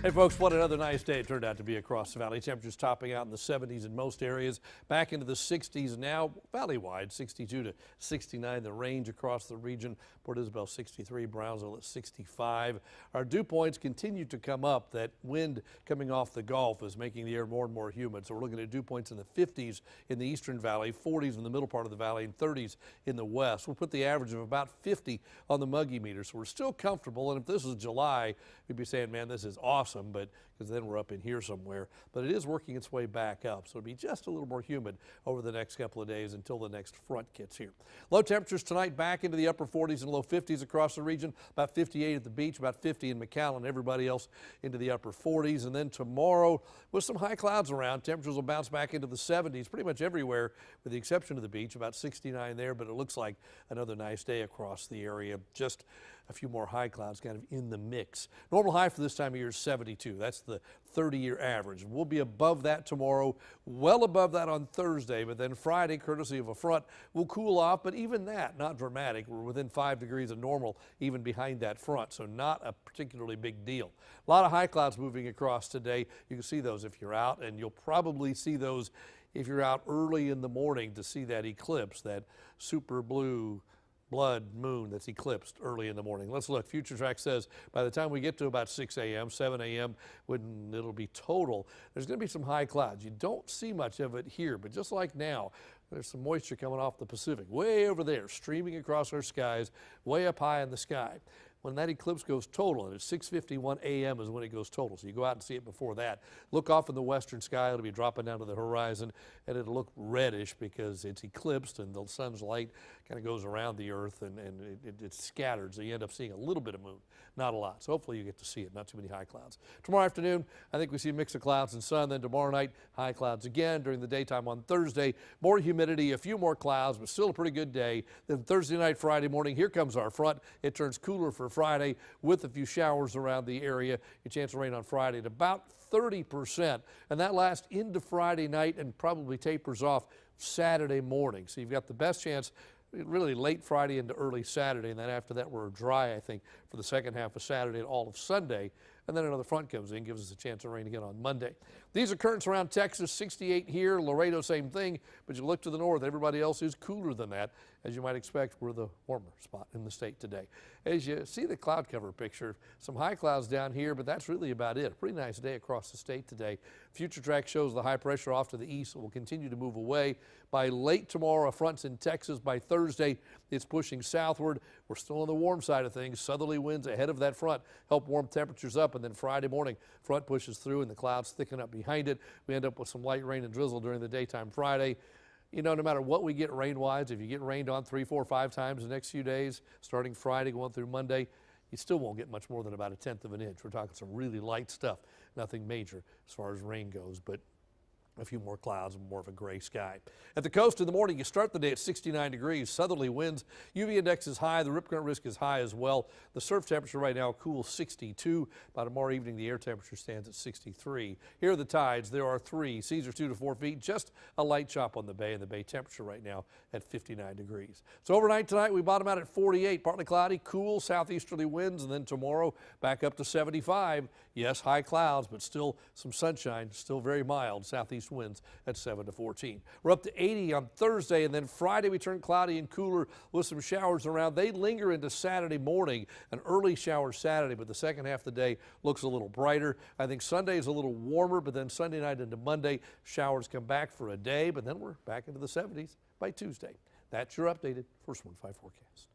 Hey folks, what another nice day it turned out to be across the valley. Temperatures topping out in the 70s in most areas, back into the 60s now, valley-wide, 62 to 69, the range across the region. Port Isabel 63, Brownsville at 65. Our dew points continue to come up. That wind coming off the Gulf is making the air more and more humid. So we're looking at dew points in the 50s in the eastern valley, 40s in the middle part of the valley, and 30s in the west. We'll put the average of about 50 on the Muggy meter. So we're still comfortable. And if this is July, we'd be saying, man, this is awesome. But because then we're up in here somewhere, but it is working its way back up, so it'll be just a little more humid over the next couple of days until the next front gets here. Low temperatures tonight back into the upper 40s and low 50s across the region, about 58 at the beach, about 50 in McAllen, everybody else into the upper 40s. And then tomorrow with some high clouds around, temperatures will bounce back into the 70s pretty much everywhere with the exception of the beach, about 69 there, but it looks like another nice day across the area. Just a few more high clouds kind of in the mix. Normal high for this time of year is 72. That's the 30-year average. We'll be above that tomorrow, well above that on Thursday, but then Friday, courtesy of a front, will cool off, but even that, not dramatic. We're within 5 degrees of normal even behind that front, so not a particularly big deal. A lot of high clouds moving across today. You can see those if you're out, and you'll probably see those if you're out early in the morning to see that eclipse, that super blue blood moon that's eclipsed early in the morning. Let's look. Future Track says by the time we get to about 6 a.m., 7 a.m., when it'll be total, there's going to be some high clouds. You don't see much of it here, but just like now, there's some moisture coming off the Pacific, way over there, streaming across our skies, way up high in the sky. When that eclipse goes total, and it's 6:51 a.m. is when it goes total, so you go out and see it before that. Look off in the western sky, it'll be dropping down to the horizon, and it'll look reddish because it's eclipsed and the sun's light kind of goes around the earth and it's scattered, so you end up seeing a little bit of moon, not a lot. So hopefully you get to see it, not too many high clouds. Tomorrow afternoon, I think we see a mix of clouds and sun. Then tomorrow night, high clouds again. During the daytime on Thursday, more humidity, a few more clouds, but still a pretty good day. Then Thursday night, Friday morning, here comes our front. It turns cooler for Friday with a few showers around the area. A chance of rain on Friday at about 30%, and that lasts into Friday night and probably tapers off Saturday morning. So you've got the best chance really late Friday into early Saturday, and then after that we're dry, I think, for the second half of Saturday and all of Sunday. And then another front comes in, gives us a chance of rain again on Monday. These are currents around Texas, 68 here, Laredo, same thing, but you look to the north, everybody else is cooler than that. As you might expect, we're the warmer spot in the state today. As you see the cloud cover picture, some high clouds down here, but that's really about it. A pretty nice day across the state today. Future Track shows the high pressure off to the east will continue to move away. By late tomorrow, a front's in Texas. By Thursday, it's pushing southward. We're still on the warm side of things. Southerly winds ahead of that front help warm temperatures up, and then Friday morning, front pushes through and the clouds thicken up behind it. We end up with some light rain and drizzle during the daytime Friday. You know, no matter what we get rain-wise, if you get rained on 3, 4, 5 times the next few days, starting Friday, going through Monday, you still won't get much more than about 1/10 of an inch. We're talking some really light stuff, nothing major as far as rain goes, but a few more clouds and more of a gray sky. At the coast in the morning, you start the day at 69 degrees. Southerly winds. UV index is high. The rip current risk is high as well. The surf temperature right now cool 62. By tomorrow evening, the air temperature stands at 63. Here are the tides. There are 3. Seas are 2 to 4 feet. Just a light chop on the bay, and the bay temperature right now at 59 degrees. So overnight tonight, we bottom out at 48. Partly cloudy, cool southeasterly winds, and then tomorrow back up to 75. Yes, high clouds, but still some sunshine. Still very mild. Southeast winds at 7 to 14. We're up to 80 on Thursday, and then Friday we turn cloudy and cooler with some showers around. They linger into Saturday morning, an early shower Saturday, but the second half of the day looks a little brighter. I think Sunday is a little warmer, but then Sunday night into Monday, showers come back for a day, but then we're back into the 70s by Tuesday. That's your updated First One 5 forecast.